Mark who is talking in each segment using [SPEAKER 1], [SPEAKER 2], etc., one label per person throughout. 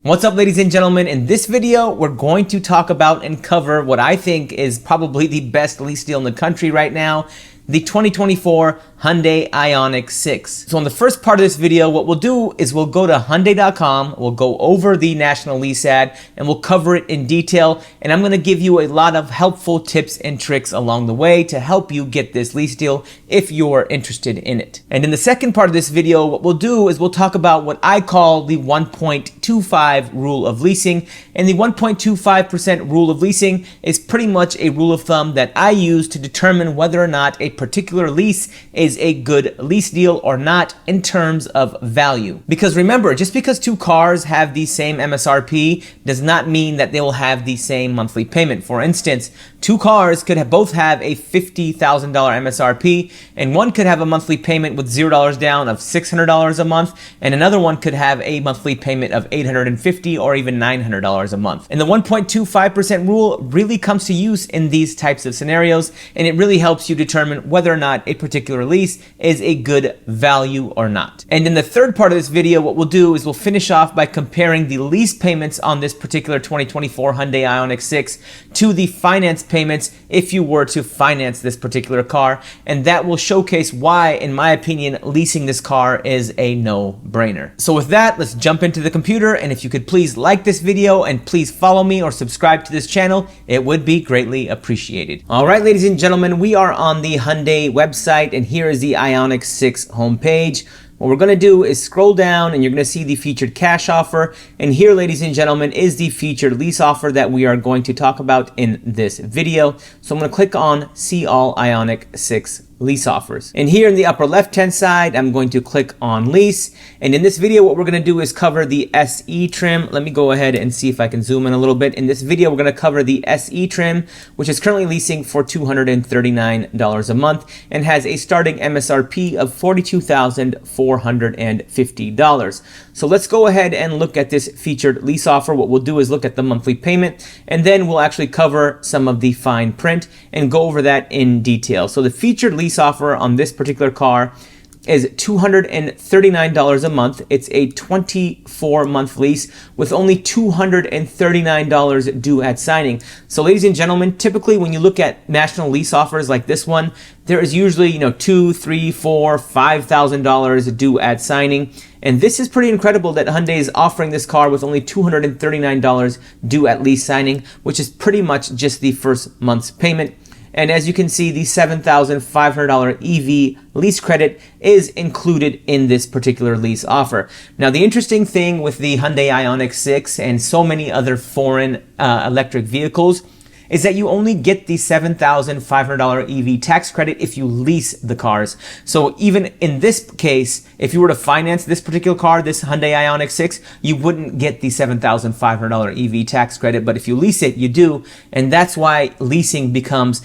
[SPEAKER 1] What's up, ladies and gentlemen? In this video, we're going to talk about and cover what I think is probably the best lease deal in the country right now, the 2024 Hyundai Ioniq 6. So in the first part of this video, what we'll do is we'll go to Hyundai.com, we'll go over the national lease ad, and we'll cover it in detail. And I'm gonna give you a lot of helpful tips and tricks along the way to help you get this lease deal if you're interested in it. And in the second part of this video, what we'll do is we'll talk about what I call the 1.25 rule of leasing. And the 1.25% rule of leasing is pretty much a rule of thumb that I use to determine whether or not a particular lease is a good lease deal or not in terms of value. Because remember, just because two cars have the same MSRP does not mean that they will have the same monthly payment. For instance, two cars could both have a $50,000 MSRP, and one could have a monthly payment with $0 down of $600 a month, and another one could have a monthly payment of $850 or even $900 a month. And the 1.25% rule really comes to use in these types of scenarios, and it really helps you determine whether or not a particular lease is a good value or not. And in the third part of this video, what we'll do is we'll finish off by comparing the lease payments on this particular 2024 Hyundai Ioniq 6 to the finance payments if you were to finance this particular car, and that will showcase why, in my opinion, leasing this car is a no-brainer. So with that, let's jump into the computer, and if you could please like this video and please follow me or subscribe to this channel, it would be greatly appreciated. All right, ladies and gentlemen, we are on the Hyundai website, and here is the Ioniq 6 homepage. What we're going to do is scroll down and you're going to see the featured cash offer. And here, ladies and gentlemen, is the featured lease offer that we are going to talk about in this video. So I'm going to click on See All Ioniq 6 lease offers. And here in the upper left-hand side, I'm going to click on lease. And in this video, what we're going to do is cover the SE trim. Let me go ahead and see if I can zoom in a little bit. In this video, we're going to cover the SE trim, which is currently leasing for $239 a month and has a starting MSRP of $42,450. So let's go ahead and look at this featured lease offer. What we'll do is look at the monthly payment, and then we'll actually cover some of the fine print and go over that in detail. So the featured lease offer on this particular car is $239 a month. It's a 24-month lease with only $239 due at signing. So ladies and gentlemen, typically when you look at national lease offers like this one, there is usually, $2,000, $3,000, $4,000, $5,000 due at signing. And this is pretty incredible that Hyundai is offering this car with only $239 due at lease signing, which is pretty much just the first month's payment. And as you can see, the $7,500 EV lease credit is included in this particular lease offer. Now, the interesting thing with the Hyundai Ioniq 6 and so many other foreign electric vehicles is that you only get the $7,500 EV tax credit if you lease the cars. So even in this case, if you were to finance this particular car, this Hyundai Ioniq 6, you wouldn't get the $7,500 EV tax credit, but if you lease it, you do. And that's why leasing becomes,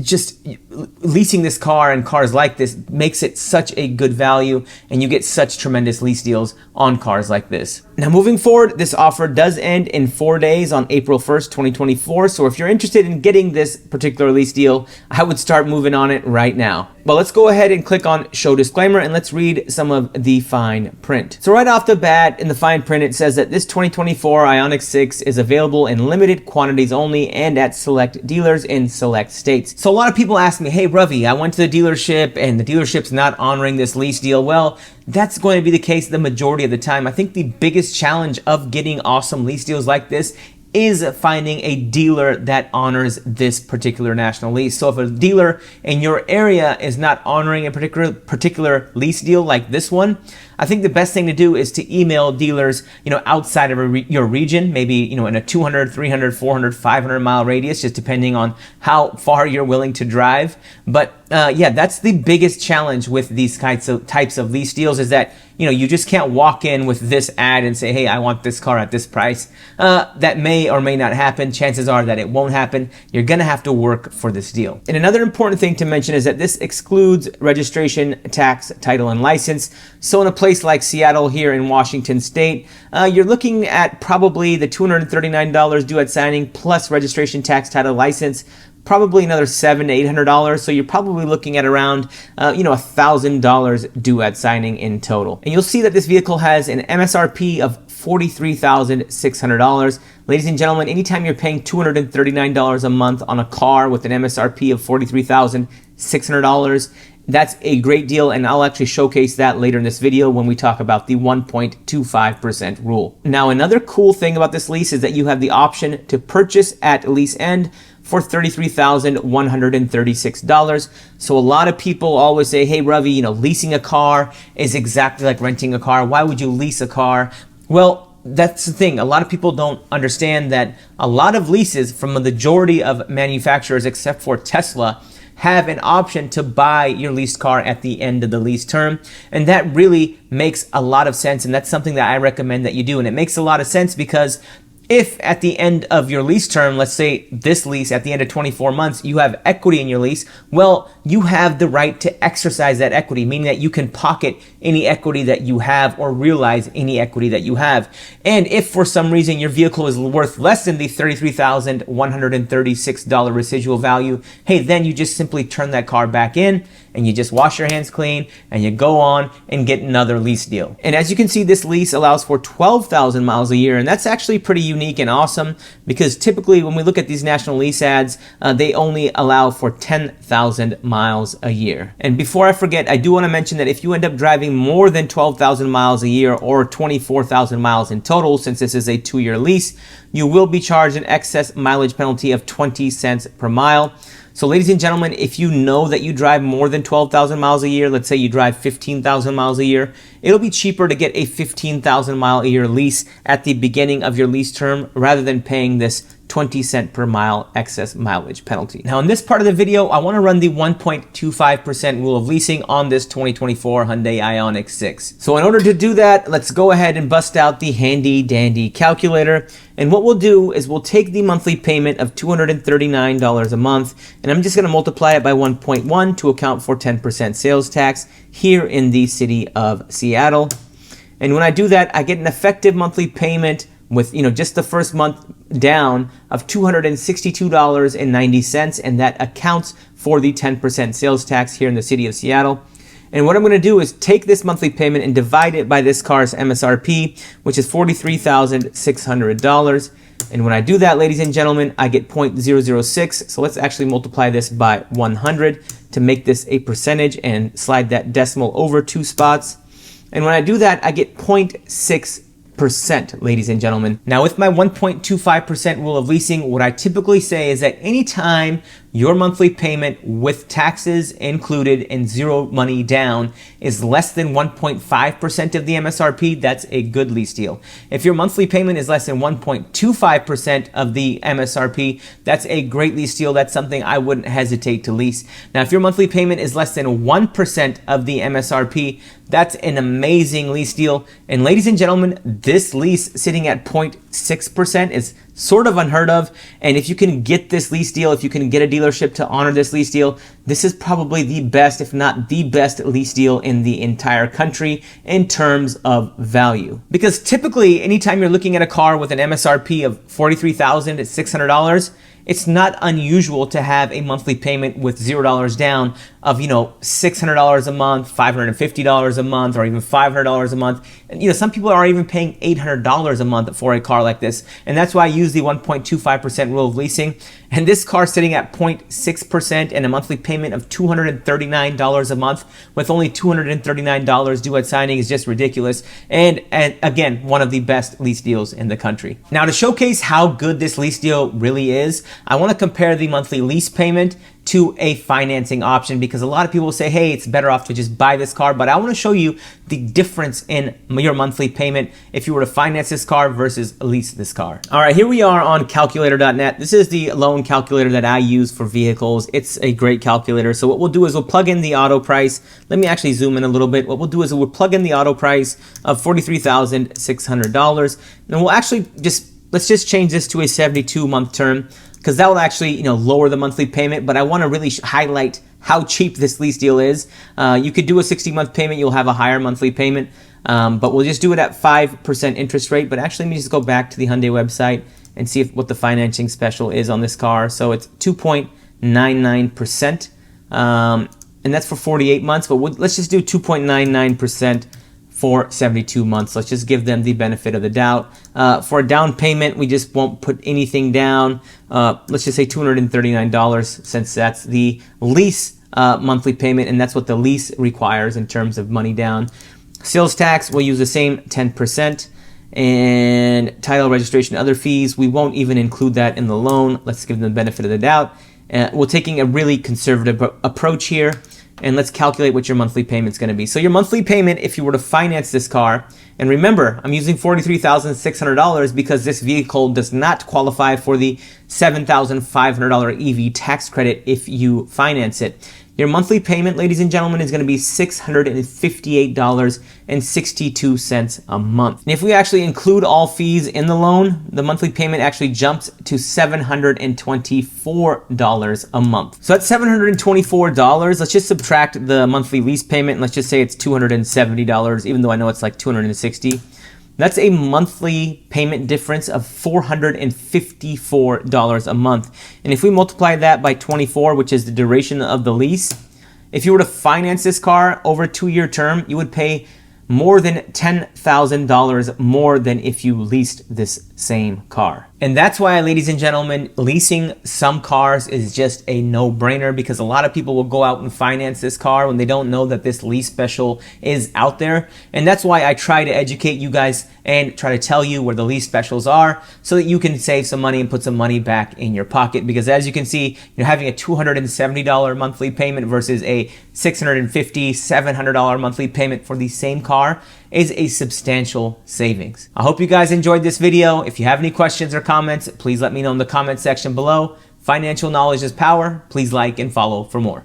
[SPEAKER 1] just leasing this car and cars like this makes it such a good value, and you get such tremendous lease deals on cars like this. Now, moving forward, this offer does end in 4 days on April 1st, 2024. So if you're interested in getting this particular lease deal, I would start moving on it right now. But let's go ahead and click on Show Disclaimer and let's read some of the fine print. So right off the bat in the fine print, it says that this 2024 Ioniq 6 is available in limited quantities only and at select dealers in select states. So a lot of people ask me, hey Ravi, I went to the dealership and the dealership's not honoring this lease deal. Well, that's going to be the case the majority of the time. I think the biggest challenge of getting awesome lease deals like this is finding a dealer that honors this particular national lease. So if a dealer in your area is not honoring a particular lease deal like this one, I think the best thing to do is to email dealers, outside of your region, maybe, in a 200, 300, 400, 500 mile radius, just depending on how far you're willing to drive. But yeah, that's the biggest challenge with these types of lease deals is that, you just can't walk in with this ad and say, hey, I want this car at this price. That may or may not happen. Chances are that it won't happen. You're going to have to work for this deal. And another important thing to mention is that this excludes registration, tax, title, and license. So in a place like Seattle here in Washington State, you're looking at probably the $239 due at signing plus registration, tax, title, license, probably another $700 to $800. So you're probably looking at around, $1,000 due at signing in total. And you'll see that this vehicle has an MSRP of $43,600. Ladies and gentlemen, anytime you're paying $239 a month on a car with an MSRP of $43,600, that's a great deal, and I'll actually showcase that later in this video when we talk about the 1.25% rule. Now, another cool thing about this lease is that you have the option to purchase at lease end for $33,136. So a lot of people always say, hey, Ravi, leasing a car is exactly like renting a car. Why would you lease a car? Well, that's the thing. A lot of people don't understand that a lot of leases from the majority of manufacturers, except for Tesla, have an option to buy your leased car at the end of the lease term. And that really makes a lot of sense. And that's something that I recommend that you do. And it makes a lot of sense because if at the end of your lease term, let's say this lease at the end of 24 months, you have equity in your lease, well, you have the right to exercise that equity, meaning that you can pocket any equity that you have or realize any equity that you have. And if for some reason your vehicle is worth less than the $33,136 residual value, hey, then you just simply turn that car back in and you just wash your hands clean and you go on and get another lease deal. And as you can see, this lease allows for 12,000 miles a year, and that's actually pretty unique and awesome because typically when we look at these national lease ads, they only allow for 10,000 miles a year. And before I forget, I do want to mention that if you end up driving more than 12,000 miles a year or 24,000 miles in total, since this is a 2-year lease, you will be charged an excess mileage penalty of 20 cents per mile. So ladies and gentlemen, if you know that you drive more than 12,000 miles a year, let's say you drive 15,000 miles a year, it'll be cheaper to get a 15,000 mile a year lease at the beginning of your lease term rather than paying this 20 cent per mile excess mileage penalty. Now in this part of the video, I want to run the 1.25% rule of leasing on this 2024 Hyundai Ioniq 6. So in order to do that, let's go ahead and bust out the handy dandy calculator. And what we'll do is we'll take the monthly payment of $239 a month, and I'm just going to multiply it by 1.1 to account for 10% sales tax here in the city of Seattle. And when I do that, I get an effective monthly payment with just the first month down of $262.90, and that accounts for the 10% sales tax here in the city of Seattle. And what I'm going to do is take this monthly payment and divide it by this car's MSRP, which is $43,600. And when I do that, ladies and gentlemen, I get 0.006. So let's actually multiply this by 100 to make this a percentage and slide that decimal over 2 spots. And when I do that, I get 0.6%, ladies and gentlemen. Now with my 1.25% rule of leasing, what I typically say is that anytime your monthly payment with taxes included and zero money down is less than 1.5% of the MSRP, that's a good lease deal. If your monthly payment is less than 1.25% of the MSRP, that's a great lease deal. That's something I wouldn't hesitate to lease. Now, if your monthly payment is less than 1% of the MSRP, that's an amazing lease deal. And ladies and gentlemen, this lease sitting at 0.6% is sort of unheard of. And if you can get this lease deal, if you can get a dealership to honor this lease deal, this is probably the best, if not the best lease deal in the entire country in terms of value. Because typically, anytime you're looking at a car with an MSRP of $43,600, it's not unusual to have a monthly payment with $0 down of, $600 a month, $550 a month, or even $500 a month. And, some people are even paying $800 a month for a car like this. And that's why I use the 1.25% rule of leasing. And this car sitting at 0.6% and a monthly payment of $239 a month with only $239 due at signing is just ridiculous. And again, one of the best lease deals in the country. Now, to showcase how good this lease deal really is, I want to compare the monthly lease payment to a financing option, because a lot of people say, hey, it's better off to just buy this car. But I want to show you the difference in your monthly payment if you were to finance this car versus lease this car. All right, here we are on calculator.net. This is the loan calculator that I use for vehicles. It's a great calculator. So what we'll do is we'll plug in the auto price. Let me actually zoom in a little bit. What we'll do is we'll plug in the auto price of $43,600. And we'll actually let's just change this to a 72-month term, because that will actually lower the monthly payment. But I want to really highlight how cheap this lease deal is. You could do a 60-month payment, you'll have a higher monthly payment, but we'll just do it at 5% interest rate. But actually, let me just go back to the Hyundai website and see what the financing special is on this car. So it's 2.99%, and that's for 48 months. But let's just do 2.99% for 72 months. Let's just give them the benefit of the doubt. For a down payment, we just won't put anything down. Let's just say $239 since that's the lease monthly payment, and that's what the lease requires in terms of money down. Sales tax, we'll use the same 10%. And title, registration, other fees, we won't even include that in the loan. Let's give them the benefit of the doubt. We're taking a really conservative approach here, and let's calculate what your monthly payment is going to be. So your monthly payment, if you were to finance this car, and remember, I'm using $43,600 because this vehicle does not qualify for the $7,500 EV tax credit if you finance it. Your monthly payment, ladies and gentlemen, is going to be $658.62 a month. And if we actually include all fees in the loan, the monthly payment actually jumps to $724 a month. So that's $724. Let's just subtract the monthly lease payment, and let's just say it's $270, even though I know it's like $260. That's a monthly payment difference of $454 a month. And if we multiply that by 24, which is the duration of the lease, if you were to finance this car over a 2-year term, you would pay more than $10,000 more than if you leased this same car. And that's why, ladies and gentlemen, leasing some cars is just a no-brainer, because a lot of people will go out and finance this car when they don't know that this lease special is out there. And that's why I try to educate you guys and try to tell you where the lease specials are so that you can save some money and put some money back in your pocket. Because as you can see, you're having a $270 monthly payment versus a $650, $700 monthly payment for the same car is a substantial savings. I hope you guys enjoyed this video. If you have any questions or comments, please let me know in the comment section below. Financial knowledge is power. Please like and follow for more.